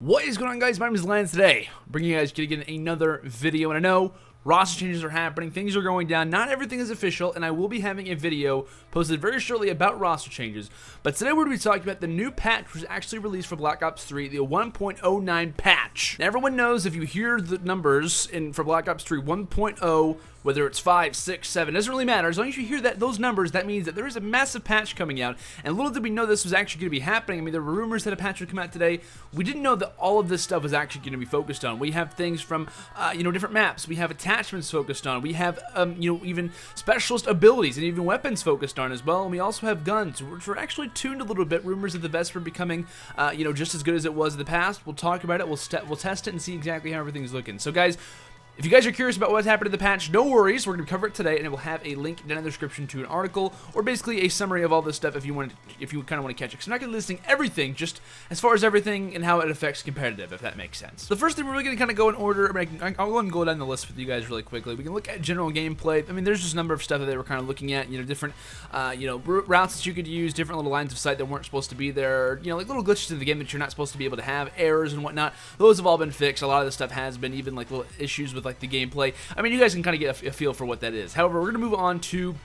What is going on, guys? My name is Lance. Today, bringing you guys again another video, and I know roster changes are happening, things are going down, not everything is official, and I will be having a video posted very shortly about roster changes. But today we're going to be talking about the new patch which was actually released for Black Ops 3, the 1.09 patch. Now, everyone knows if you hear the numbers for Black Ops 3 1.0, whether it's 5, 6, 7, doesn't really matter. As long as you hear those numbers, that means that there is a massive patch coming out. And little did we know this was actually going to be happening. I mean, there were rumors that a patch would come out today. We didn't know that all of this stuff was actually going to be focused on. We have things from, different maps. We have attachments focused on. We have, even specialist abilities and even weapons focused on as well. And we also have guns, which were actually tuned a little bit. Rumors of the Vesper becoming, just as good as it was in the past. We'll talk about it. We'll test it and see exactly how everything's looking. So, guys, if you guys are curious about what's happened to the patch, no worries. We're going to cover it today, and it will have a link down in the description to an article, or basically a summary of all this stuff if you kind of want to catch it. Because I'm not going to be listing everything, just as far as everything and how it affects competitive, if that makes sense. The first thing we're really going to kind of go in order. I'll go ahead and go down the list with you guys really quickly. We can look at general gameplay. I mean, there's just a number of stuff that they were kind of looking at. Different, routes that you could use, different little lines of sight that weren't supposed to be there. Like little glitches in the game that you're not supposed to be able to have, errors and whatnot. Those have all been fixed. A lot of this stuff has been, even like little issues with like the gameplay. I mean, you guys can kind of get a feel for what that is. However, we're going to move on to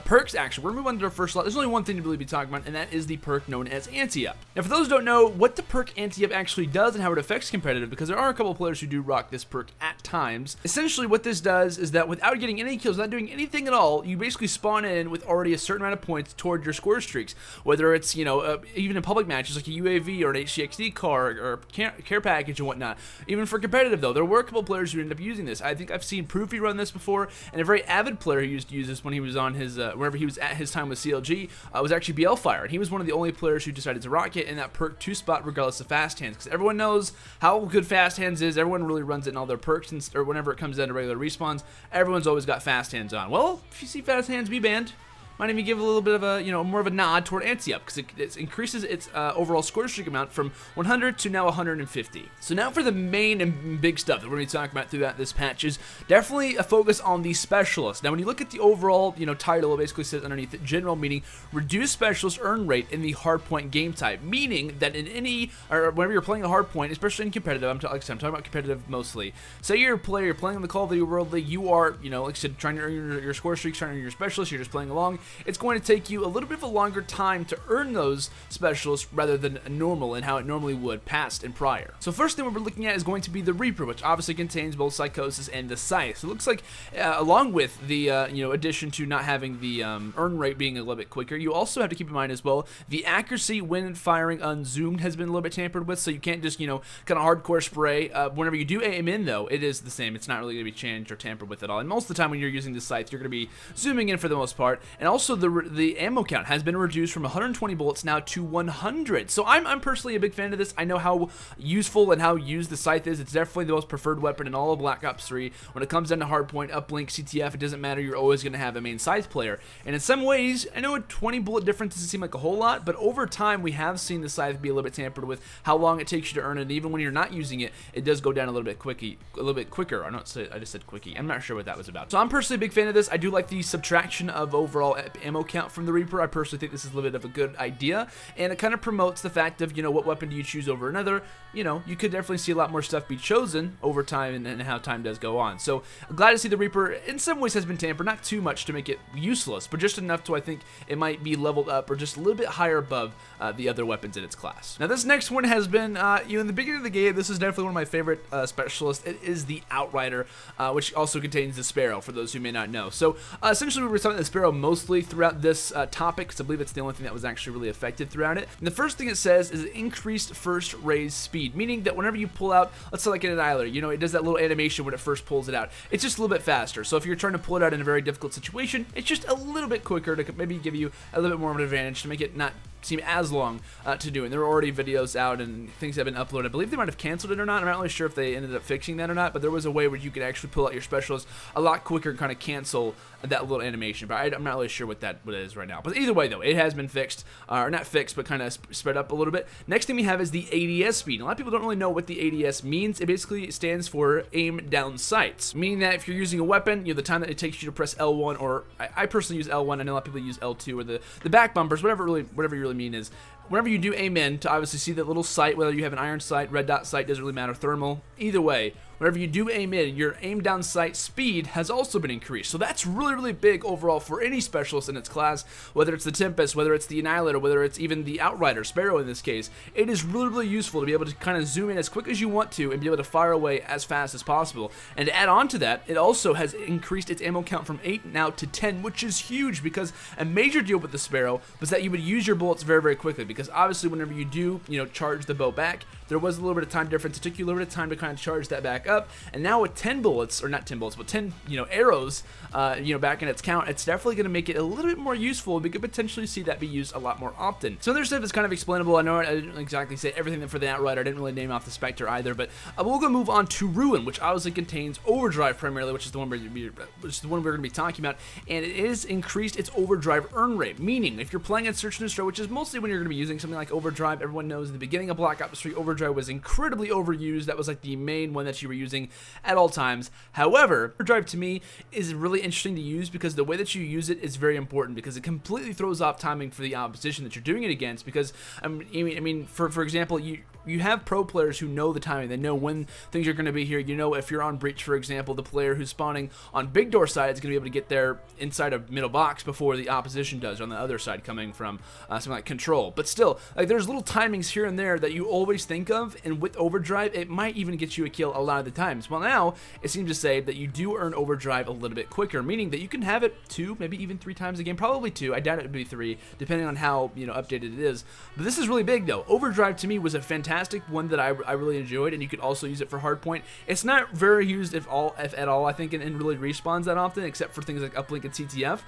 perks. Actually, we're going to move on to our first slot. There's only one thing to really be talking about, and that is the perk known as anti-up. Now, for those who don't know what the perk anti-up actually does and how it affects competitive, because there are a couple of players who do rock this perk at times. Essentially, what this does is that without getting any kills, without doing anything at all, you basically spawn in with already a certain amount of points toward your score streaks. Whether it's, even in public matches like a UAV or an HCXD car or care package and whatnot. Even for competitive, though, there were a couple of players who ended up using this. I think I've seen Proofy run this before, and a very avid player who used to use this when he was on his wherever he was at his time with CLG, was actually BLFire, and he was one of the only players who decided to rock it in that perk 2 spot regardless of fast hands, because everyone knows how good fast hands is. Everyone really runs it in all their perks, or whenever it comes down to regular respawns, everyone's always got fast hands on. Well, if you see fast hands be banned, might even give a little bit of a, more of a nod toward anti-up, because it increases its overall score streak amount from 100 to now 150. So now for the main and big stuff that we're going to be talking about throughout this patch is definitely a focus on the specialist. Now, when you look at the overall, title, it basically says underneath it, general, meaning reduced specialist earn rate in the hardpoint game type, meaning that in any, or whenever you're playing a hardpoint, especially in competitive, I'm talking about competitive mostly. Say you're a player, you're playing on the Call of Duty World League, you are, like I said, trying to earn your score streaks, trying to earn your specialist, you're just playing along. It's going to take you a little bit of a longer time to earn those specialists rather than normal and how it normally would past and prior. So first thing we're looking at is going to be the Reaper, which obviously contains both Psychosis and the Scythe. So it looks like along with the addition to not having the earn rate being a little bit quicker, you also have to keep in mind as well the accuracy when firing unzoomed has been a little bit tampered with, so you can't just kind of hardcore spray. Whenever you do aim in, though, it is the same. It's not really going to be changed or tampered with at all. And most of the time when you're using the Scythe, you're going to be zooming in for the most part. And also the ammo count has been reduced from 120 bullets now to 100. So I'm personally a big fan of this. I know how useful and how used the Scythe is. It's definitely the most preferred weapon in all of Black Ops 3. When it comes down to hardpoint, uplink, CTF, it doesn't matter. You're always going to have a main Scythe player. And in some ways, I know a 20 bullet difference doesn't seem like a whole lot, but over time we have seen the Scythe be a little bit tampered with, how long it takes you to earn it. And even when you're not using it, it does go down a little bit quicker. I just said quickie. I'm not sure what that was about. So I'm personally a big fan of this. I do like the subtraction of overall ammo count from the Reaper. I personally think this is a little bit of a good idea, and it kind of promotes the fact of, what weapon do you choose over another. You could definitely see a lot more stuff be chosen over time and how time does go on. So I'm glad to see the Reaper in some ways has been tampered, not too much to make it useless, but just enough to I think it might be leveled up or just a little bit higher above the other weapons in its class. Now this next one has been, in the beginning of the game, this is definitely one of my favorite specialists. It is the Outrider, which also contains the Sparrow, for those who may not know. So essentially we were talking about the Sparrow mostly throughout this topic, because I believe it's the only thing that was actually really affected throughout it. And the first thing it says is increased first raise speed, meaning that whenever you pull out, let's say like an Annihilator, it does that little animation when it first pulls it out. It's just a little bit faster. So if you're trying to pull it out in a very difficult situation, it's just a little bit quicker to maybe give you a little bit more of an advantage, to make it not seem as long to do. And there are already videos out and things have been uploaded. I believe they might have canceled it or not. I'm not really sure if they ended up fixing that or not, but there was a way where you could actually pull out your specialist a lot quicker and kind of cancel that little animation. But I'm not really sure what that is right now. But either way, though, it has been fixed, or not fixed, but kind of spread up a little bit. Next thing we have is the ADS speed. A lot of people don't really know what the ADS means. It basically stands for aim down sights, meaning that if you're using a weapon, the time that it takes you to press L1, or I personally use L1. I know a lot of people use L2 or the back bumpers, whatever you really mean is whenever you do aim in to obviously see that little sight, whether you have an iron sight, red dot sight, doesn't really matter, thermal, either way, whenever you do aim in, your aim down sight speed has also been increased. So that's really, really big overall for any specialist in its class, whether it's the Tempest, whether it's the Annihilator, whether it's even the Outrider, Sparrow in this case. It is really, really useful to be able to kind of zoom in as quick as you want to and be able to fire away as fast as possible. And to add on to that, it also has increased its ammo count from 8 now to 10, which is huge, because a major deal with the Sparrow was that you would use your bullets very, very quickly, because obviously whenever you do, charge the bow back, there was a little bit of time difference. It took you a little bit of time to kind of charge that back up, and now with 10 bullets, or not 10 bullets, but 10, arrows, back in its count, it's definitely going to make it a little bit more useful. We could potentially see that be used a lot more often. Some other stuff is kind of explainable. I know I didn't exactly say everything for the Outrider. I didn't really name off the Spectre either, but we'll go move on to Ruin, which obviously contains Overdrive primarily, which is the one we're going to be talking about, and it is increased its Overdrive earn rate, meaning if you're playing at Search and Destroy, which is mostly when you're going to be using something like Overdrive. Everyone knows in the beginning of Black Ops 3, Overdrive was incredibly overused. That was like the main one that you were using at all times. However, Overdrive to me is really interesting to use, because the way that you use it is very important, because it completely throws off timing for the opposition that you're doing it against. Because for example, you have pro players who know the timing. They know when things are going to be here. If you're on Breach, for example, the player who's spawning on big door side is going to be able to get there inside of middle box before the opposition does on the other side coming from something like Control. But still, like, there's little timings here and there that you always think of, and with Overdrive, it might even get you a kill a lot of the times. Well, now it seems to say that you do earn Overdrive a little bit quicker, meaning that you can have it 2, maybe even 3 times a game, probably 2. I doubt it would be 3, depending on how updated it is. But this is really big, though. Overdrive to me was a fantastic one that I really enjoyed, and you could also use it for hardpoint. It's not very used if at all, I think, and really respawns that often, except for things like uplink and CTF.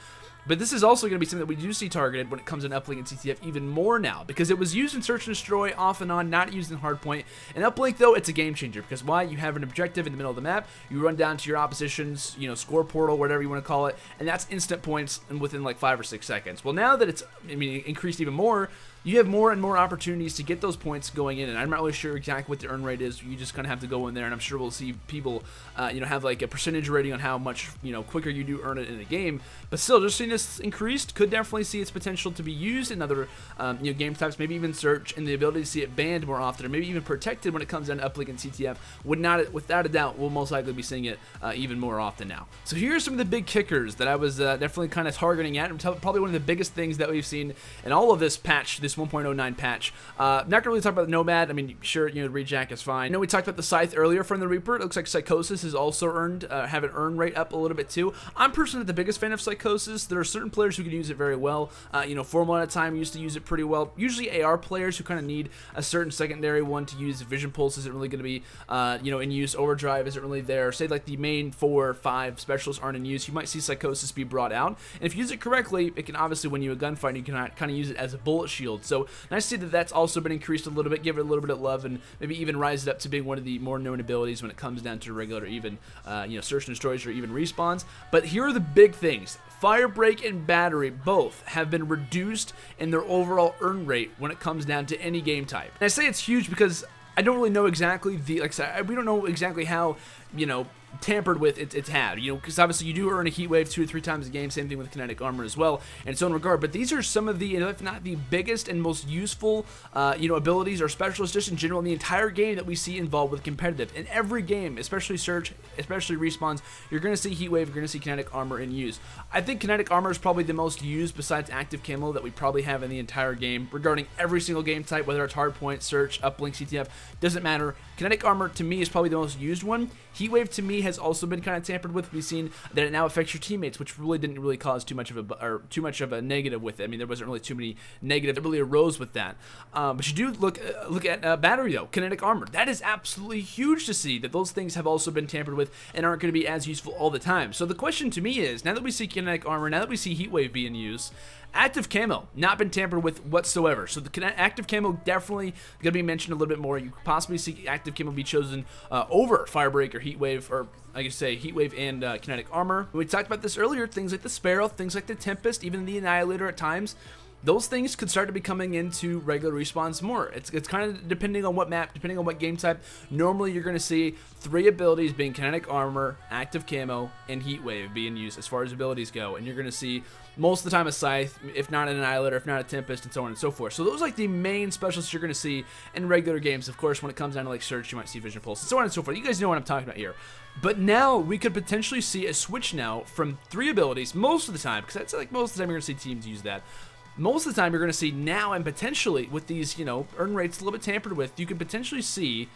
But this is also going to be something that we do see targeted when it comes in uplink and CTF even more now, because it was used in Search and Destroy off and on, not used in hardpoint. And uplink, though, it's a game changer, because why? You have an objective in the middle of the map, you run down to your opposition's score portal, whatever you want to call it, and that's instant points and within like 5 or 6 seconds. Well, now that it's increased even more, you have more and more opportunities to get those points going in, and I'm not really sure exactly what the earn rate is. You just kind of have to go in there, and I'm sure we'll see people, have like a percentage rating on how much, quicker you do earn it in a game. But still, just seeing this increased could definitely see its potential to be used in other, game types, maybe even Search, and the ability to see it banned more often, or maybe even protected when it comes down to uplink and CTF. Without a doubt, we'll most likely be seeing it even more often now. So here are some of the big kickers that I was definitely kind of targeting at, and probably one of the biggest things that we've seen in all of this patch, this 1.09 patch. Not gonna really talk about the Nomad. Sure, Rejack is fine. I know we talked about the Scythe earlier from the Reaper. It looks like Psychosis has also have an earn rate up a little bit too. I'm personally the biggest fan of Psychosis. There are certain players who can use it very well. Formal at a time used to use it pretty well. Usually AR players who kind of need a certain secondary one to use. Vision Pulse isn't really going to be, in use. Overdrive isn't really there. Say like the main 4 or 5 specialists aren't in use. You might see Psychosis be brought out. And if you use it correctly, it can obviously win you a gunfight. And you can kind of use it as a bullet shield. So nice to see that that's also been increased a little bit. Give it a little bit of love, and maybe even rise it up to being one of the more known abilities when it comes down to regular, even Search and Destroys or even respawns. But here are the big things. Firebreak and Battery both have been reduced in their overall earn rate when it comes down to any game type. And I say it's huge because I don't really know exactly we don't know exactly how, tampered with it's had, because obviously you do earn a heat wave 2 to 3 times a game. Same thing with kinetic armor as well, in its own regard. But these are some of the, if not the biggest and most useful, abilities or specialists just in general in the entire game that we see involved with competitive. In every game, especially Search, especially respawns, you're going to see heat wave, you're going to see kinetic armor in use. I think kinetic armor is probably the most used besides active camo that we probably have in the entire game regarding every single game type, whether it's hardpoint, Search, uplink, CTF, doesn't matter. Kinetic armor to me is probably the most used one. Heat wave to me has also been kind of tampered with. We've seen that it now affects your teammates, which really didn't really cause too much of a negative with it. There wasn't really too many negative that really arose with that. But you do look at battery though, kinetic armor. That is absolutely huge to see that those things have also been tampered with and aren't going to be as useful all the time. So the question to me is, now that we see kinetic armor, now that we see heat wave being used, active camo not been tampered with whatsoever. So the active camo definitely going to be mentioned a little bit more. You could possibly see active camo be chosen over Firebreak or heat wave, or like I say, heat wave and kinetic armor. We talked about this earlier. Things like the Sparrow, things like the Tempest, even the Annihilator at times. those things could start to be coming into regular respawns more. It's kind of depending on what map, depending on what game type. Normally, you're going to see 3 abilities being Kinetic Armor, Active Camo, and Heat Wave being used as far as abilities go. And you're going to see most of the time a Scythe, if not an Annihilator, if not a Tempest, and so on and so forth. So those are like the main specialists you're going to see in regular games. Of course, when it comes down to like Search, you might see Vision Pulse, and so on and so forth. You guys know what I'm talking about here. But now we could potentially see a switch now from 3 abilities most of the time, because that's like most of the time you're going to see teams use that. Most of the time you're going to see now, and potentially with these, you know, earn rates a little bit tampered with, you could potentially see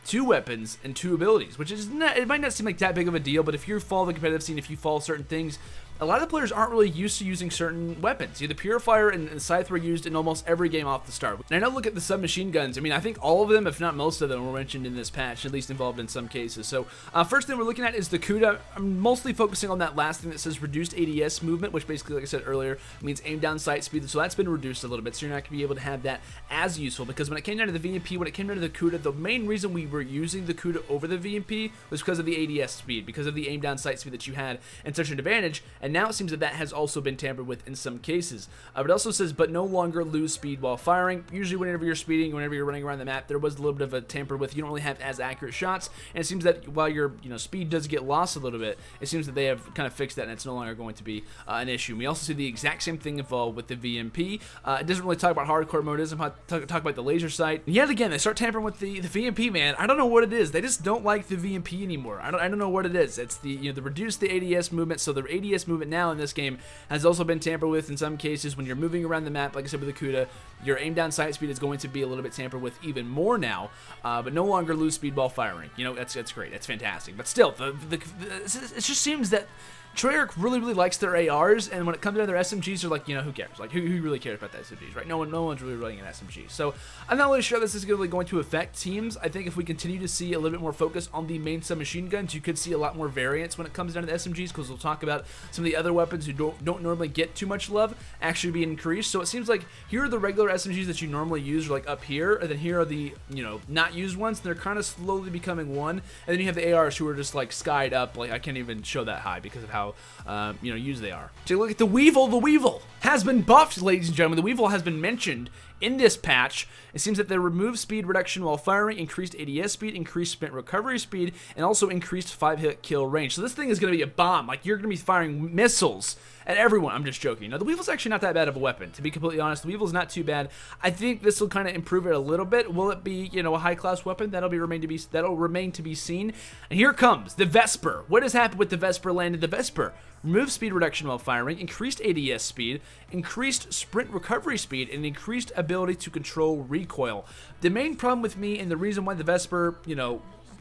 2 weapons and 2 abilities, which is not, it might not seem like that big of a deal, but if you follow the competitive scene, if you follow certain things, a lot of the players aren't really used to using certain weapons. The Purifier and Scythe were used in almost every game off the start. And I know, look at the submachine guns. I mean, I think all of them, if not most of them, were mentioned in this patch, at least involved in some cases. So, first thing we're looking at is the Kuda. I'm mostly focusing on that last thing that says reduced ADS movement, which basically, like I said earlier, means aim down sight speed. So that's been reduced a little bit, so you're not going to be able to have that as useful, because when it came down to the VMP, when it came down to the Kuda, the main reason we were using the Kuda over the VMP was because of the ADS speed, because of the aim down sight speed that you had and such an advantage, and now it seems that that has also been tampered with in some cases. But it also says, but no longer lose speed while firing. Usually whenever you're speeding, whenever you're running around the map, there was a little bit of a tamper with. You don't really have as accurate shots, and it seems that while your speed does get lost a little bit, it seems that they have kind of fixed that, and it's no longer going to be an issue. We also see the exact same thing involved with the VMP. It doesn't really talk about hardcore mode. It doesn't talk about the laser sight. And yet again, they start tampering with the VMP, man. I don't know what it is. They just don't like the VMP anymore. I don't know what it is. It's the the reduce the ADS movement. So the ADS movement now in this game has also been tampered with in some cases. When you're moving around the map, like I said with the Kuda, your aim down sight speed is going to be a little bit tampered with even more now, but no longer lose speed while firing. That's great. That's fantastic. But still, it just seems that Treyarch really likes their ARs, and when it comes to their SMGs, they're like, who cares? Like, who really cares about the SMGs, right? No one's really running an SMG. So I'm not really sure this is really going to affect teams. I think if we continue to see a little bit more focus on the main submachine guns, you could see a lot more variance when it comes down to the SMGs, because we'll talk about some of the other weapons who don't normally get too much love actually be increased. So it seems like here are the regular SMGs that you normally use, are like up here, and then here are the not used ones. And they're kind of slowly becoming one, and then you have the ARs who are just like skied up. Like, I can't even show that high because of how used they are. Take a look at the Weevil. The Weevil has been buffed, ladies and gentlemen. The Weevil has been mentioned in this patch. It seems that they removed speed reduction while firing, increased ADS speed, increased sprint recovery speed, and also increased 5-hit kill range. So this thing is going to be a bomb. Like, you're going to be firing missiles at everyone. I'm just joking. The Weevil's actually not that bad of a weapon, to be completely honest. The Weevil's not too bad. I think this will kind of improve it a little bit. Will it be, a high-class weapon? That'll remain to be seen. And here comes the Vesper. What has happened with the Vesper landed? The Vesper removed speed reduction while firing, increased ADS speed, increased sprint recovery speed, and increased ability to control recoil. The main problem with me, and the reason why the Vesper,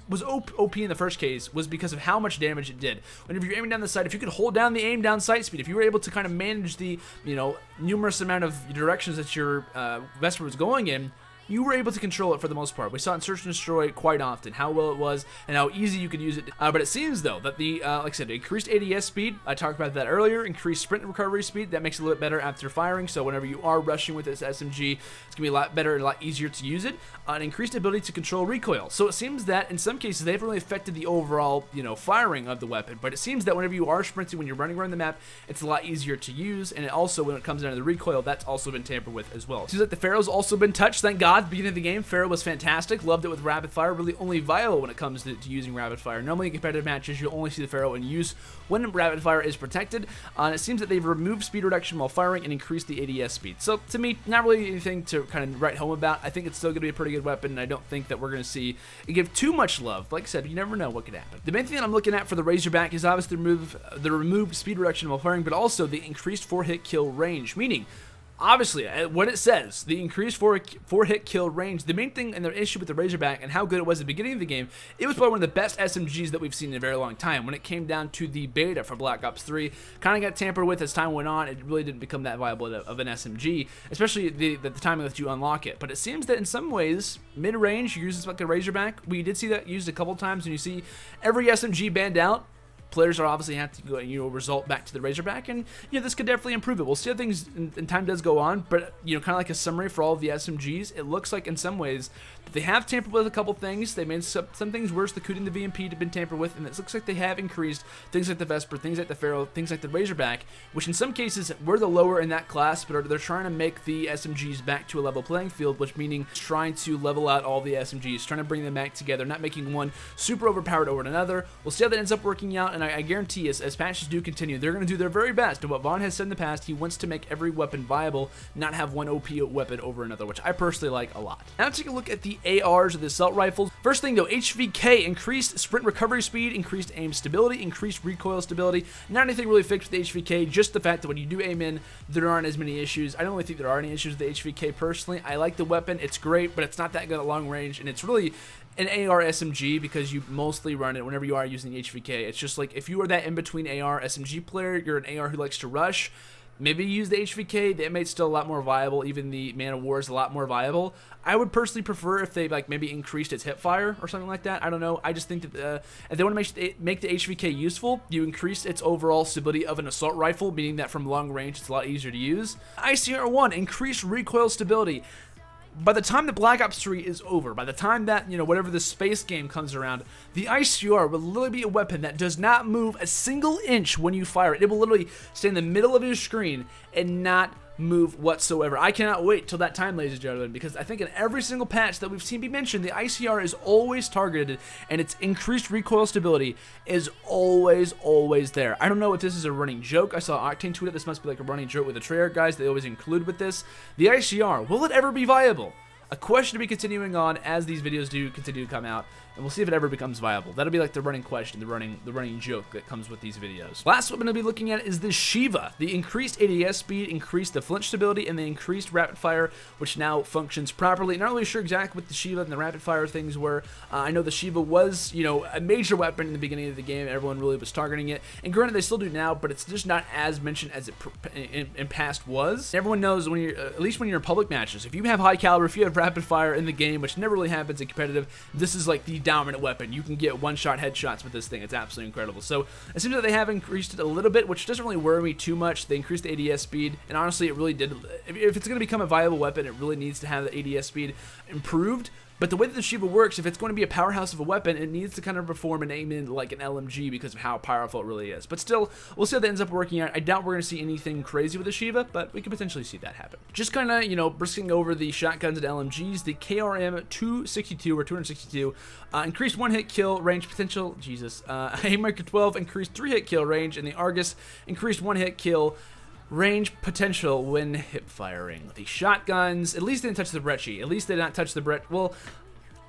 was OP in the first case, was because of how much damage it did. Whenever you're aiming down the sight, if you could hold down the aim down sight speed, if you were able to kind of manage the, numerous amount of directions that your Vesper was going in, you were able to control it for the most part. We saw it in Search and Destroy quite often, how well it was and how easy you could use it. But it seems, though, that the, like I said, increased ADS speed, I talked about that earlier, increased sprint recovery speed, that makes it a little bit better after firing. So whenever you are rushing with this SMG, it's going to be a lot better and a lot easier to use it. An increased ability to control recoil. So it seems that in some cases, they haven't really affected the overall, firing of the weapon. But it seems that whenever you are sprinting, when you're running around the map, it's a lot easier to use. And it also, when it comes down to the recoil, that's also been tampered with as well. It seems like the Pharaoh's also been touched, thank God. At the beginning of the game, Pharaoh was fantastic. Loved it with rapid fire. Really only viable when it comes to using rapid fire. Normally in competitive matches, you'll only see the Pharaoh in use when rapid fire is protected. And it seems that they've removed speed reduction while firing and increased the ADS speed. So to me, not really anything to kind of write home about. I think it's still going to be a pretty good weapon, and I don't think that we're going to see it give too much love. Like I said, you never know what could happen. The main thing that I'm looking at for the Razorback is obviously the removed speed reduction while firing, but also the increased 4-hit kill range, meaning obviously, what it says, the increased 4-hit kill range, the main thing and the issue with the Razorback and how good it was at the beginning of the game, it was probably one of the best SMGs that we've seen in a very long time. When it came down to the beta for Black Ops 3, kind of got tampered with as time went on. It really didn't become that viable of an SMG, especially the timing that you unlock it. But it seems that in some ways, mid-range, you use this like a Razorback. We did see that used a couple times, and you see every SMG banned out. players are obviously have to go, result back to the Razorback, and this could definitely improve it. We'll see how things in time does go on, but kind of like a summary for all of the SMGs, it looks like in some ways they have tampered with a couple things. They made some things worse. The Cootie and the VMP have been tampered with, and it looks like they have increased things like the Vesper, things like the Pharaoh, things like the Razorback, which in some cases we're the lower in that class, but they're trying to make the SMGs back to a level playing field, which meaning trying to level out all the SMGs, trying to bring them back together, not making one super overpowered over another. We'll see how that ends up working out, and I guarantee as patches do continue, they're going to do their very best. And what Vaughn has said in the past, he wants to make every weapon viable, not have one OP weapon over another, which I personally like a lot. Now let's take a look at the ARs of the assault rifles. First thing though, HVK increased sprint recovery speed, increased aim stability, increased recoil stability. Not anything really fixed with the HVK, just the fact that when you do aim in, there aren't as many issues. I don't really think there are any issues with the HVK personally. I like the weapon, it's great, but it's not that good at long range, and it's really an AR SMG because you mostly run it whenever you are using the HVK. It's just like if you are that in-between AR SMG player, you're an AR who likes to rush, maybe use the HVK. The M8's still a lot more viable. Even the Man of War is a lot more viable. I would personally prefer if they maybe increased its hip fire or something like that. I don't know. I just think that if they want to make the HVK useful, you increase its overall stability of an assault rifle, meaning that from long range it's a lot easier to use. ICR1, increased recoil stability. By the time the Black Ops 3 is over, by the time that, whatever the space game comes around, the ICR will literally be a weapon that does not move a single inch when you fire it. It will literally stay in the middle of your screen and not move whatsoever. I cannot wait till that time, ladies and gentlemen, because I think in every single patch that we've seen be mentioned, the ICR is always targeted, and its increased recoil stability is always there. I don't know if this is a running joke. I saw Octane tweet it. This must be like a running joke with the Treyarch guys. They always include with this. The ICR, will it ever be viable? A question to be continuing on as these videos do continue to come out, and we'll see if it ever becomes viable. That'll be like the running question, the running joke that comes with these videos. Last one I'm going to be looking at is the Shiva. The increased ADS speed, increased the flinch stability, and the increased rapid fire, which now functions properly. Not really sure exactly what the Shiva and the rapid fire things were. I know the Shiva was, a major weapon in the beginning of the game. Everyone really was targeting it, and granted they still do now, but it's just not as mentioned as it in past was. Everyone knows when you're, at least when you're in public matches, if you have high caliber, if you have rapid fire in the game, which never really happens in competitive, this is like the dominant weapon. You can get one-shot headshots with this thing. It's absolutely incredible. So it seems that they have increased it a little bit, which doesn't really worry me too much. They increased the ADS speed, and honestly, it really did. If it's going to become a viable weapon, it really needs to have the ADS speed improved. But the way that the Shiva works, if it's going to be a powerhouse of a weapon, it needs to kind of perform and aim in like an LMG because of how powerful it really is. But still, we'll see how that ends up working out. I doubt we're going to see anything crazy with the Shiva, but we could potentially see that happen. Just kind of, brisking over the shotguns and LMGs, the KRM 262 or 262 increased one-hit kill range potential. Jesus. Haymaker 12 increased 3-hit kill range, and the Argus increased 1-hit kill range potential when hip firing. The shotguns, at least they didn't touch the Brecci. At least they did not touch the Brecci. Well,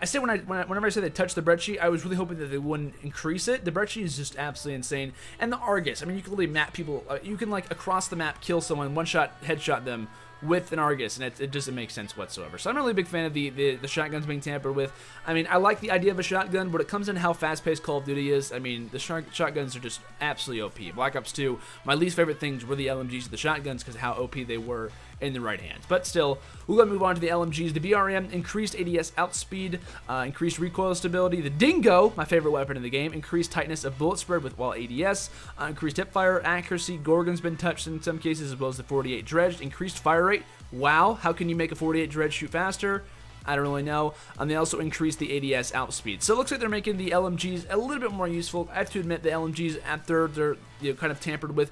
I say whenever I say they touched the Brecci, I was really hoping that they wouldn't increase it. The Brecci is just absolutely insane. And the Argus, I mean, you can literally map people. You can, across the map kill someone, one-shot, headshot them with an Argus, and it doesn't make sense whatsoever. So I'm really a big fan of the shotguns being tampered with. I mean, I like the idea of a shotgun, but it comes in how fast-paced Call of Duty is. I mean, the shotguns are just absolutely OP. Black Ops 2, my least favorite things were the LMGs and the shotguns because of how OP they were in the right hands. But still, we're going to move on to the LMGs. The BRM increased ADS outspeed, increased recoil stability. The Dingo, my favorite weapon in the game, increased tightness of bullet spread with while ADS, increased hipfire accuracy. Gorgon's been touched in some cases, as well as the 48 dredged, increased fire rate. Wow, how can you make a 48 dredge shoot faster? I don't really know. They also increased the ADS outspeed. So it looks like they're making the LMGs a little bit more useful. I have to admit, the LMGs after they're kind of tampered with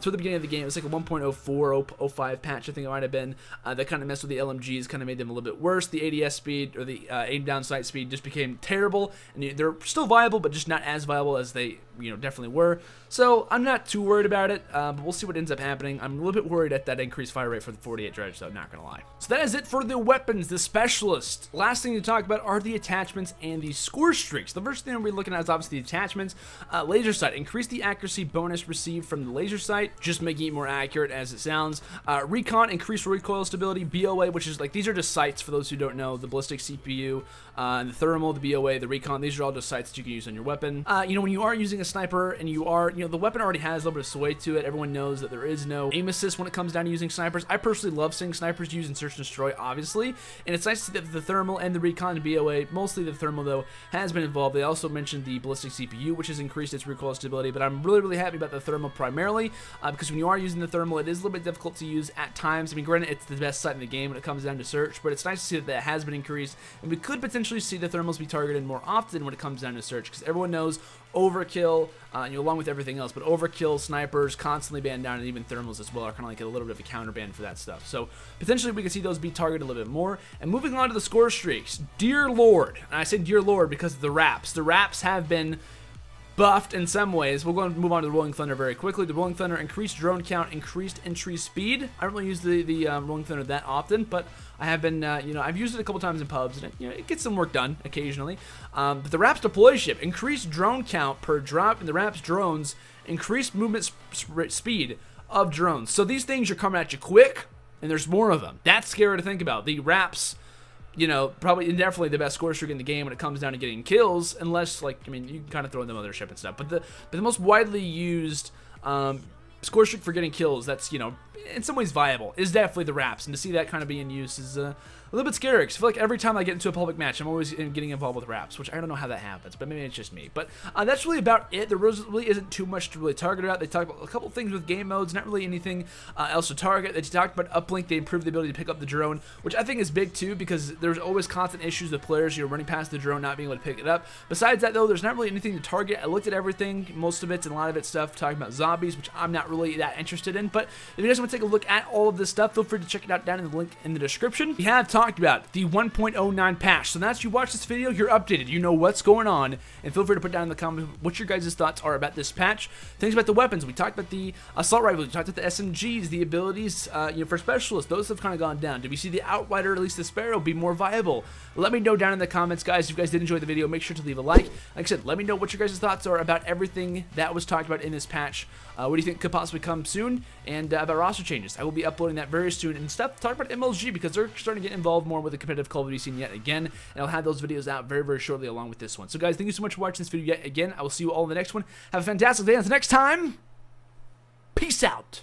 to the beginning of the game, it was like a 1.04, 05 patch, I think it might have been. That kind of messed with the LMGs, kind of made them a little bit worse. The ADS speed, or the aim down sight speed, just became terrible. And they're still viable, but just not as viable as they definitely were. So I'm not too worried about it, but we'll see what ends up happening. I'm a little bit worried at that increased fire rate for the 48 dredge, though, not gonna lie. So that is it for the weapons, the specialist. Last thing to talk about are the attachments and the score streaks. The first thing we'll be looking at is obviously the attachments. Laser sight, increase the accuracy bonus received from the laser sight, just making it more accurate as it sounds. Recon, increased recoil stability. BOA, which is these are just sights for those who don't know. The ballistic CPU, and the thermal, the BOA, the recon, these are all just sights that you can use on your weapon. When you are using a sniper and you are, the weapon already has a little bit of sway to it. Everyone knows that there is no aim assist when it comes down to using snipers. I personally love seeing snipers use in search and destroy, obviously, and it's nice to see that the thermal and the recon BOA, mostly the thermal though, has been involved. They also mentioned the ballistic CPU, which has increased its recoil stability, but I'm really happy about the thermal primarily, because when you are using the thermal, it is a little bit difficult to use at times. I mean, granted, it's the best sight in the game when it comes down to search, but it's nice to see that that has been increased, and we could potentially see the thermals be targeted more often when it comes down to search, because everyone knows overkill, along with everything else, but overkill, snipers, constantly banned down, and even thermals as well are kind of like a little bit of a counter ban for that stuff. So potentially we could see those be targeted a little bit more. And moving on to the score streaks, dear Lord, and I say dear Lord because of the wraps. The wraps have been buffed in some ways. We're going to move on to the Rolling Thunder very quickly. The Rolling Thunder increased drone count, increased entry speed. I don't really use the Rolling Thunder that often, but I have been, I've used it a couple times in pubs, and it gets some work done occasionally. But the Wraps deploy ship increased drone count per drop, and the Wraps drones increased movement speed of drones. So these things are coming at you quick, and there's more of them. That's scary to think about. The Wraps, probably definitely the best score streak in the game when it comes down to getting kills, unless, you can kind of throw in the mothership and stuff. But the most widely used score streak for getting kills that's, in some ways viable is definitely the Wraps. And to see that kind of be in use is a little bit scary, because I feel like every time I get into a public match, I'm always getting involved with Wraps, which I don't know how that happens, but maybe it's just me. But that's really about it. There really isn't too much to really target about. They talked about a couple things with game modes, not really anything else to target. They talked about uplink. They improved the ability to pick up the drone, which I think is big too, because there's always constant issues with players running past the drone, not being able to pick it up. Besides that though, there's not really anything to target. I looked at everything, most of it and a lot of it stuff talking about zombies, which I'm not really that interested in. But if you guys want to take a look at all of this stuff, feel free to check it out down in the link in the description. We have talked about the 1.09 patch, so that's you watch this video, you're updated, you know what's going on, and feel free to put down in the comments what your guys' thoughts are about this patch. Things about the weapons, we talked about the assault rifles, we talked about the SMGs, the abilities for specialists, those have kind of gone down. Did we see the Outrider, or at least the Sparrow, be more viable? Let me know down in the comments, guys. If you guys did enjoy the video, make sure to leave a like. Like I said, let me know what your guys' thoughts are about everything that was talked about in this patch. What do you think could possibly come soon, and about roster changes? I will be uploading that very soon, and stuff talk about MLG, because they're starting to get involved more with the competitive Call of Duty scene yet again, and I'll have those videos out very shortly along with this one. So guys, thank you so much for watching this video yet again. I will see you all in the next one. Have a fantastic day. Until next time, peace out.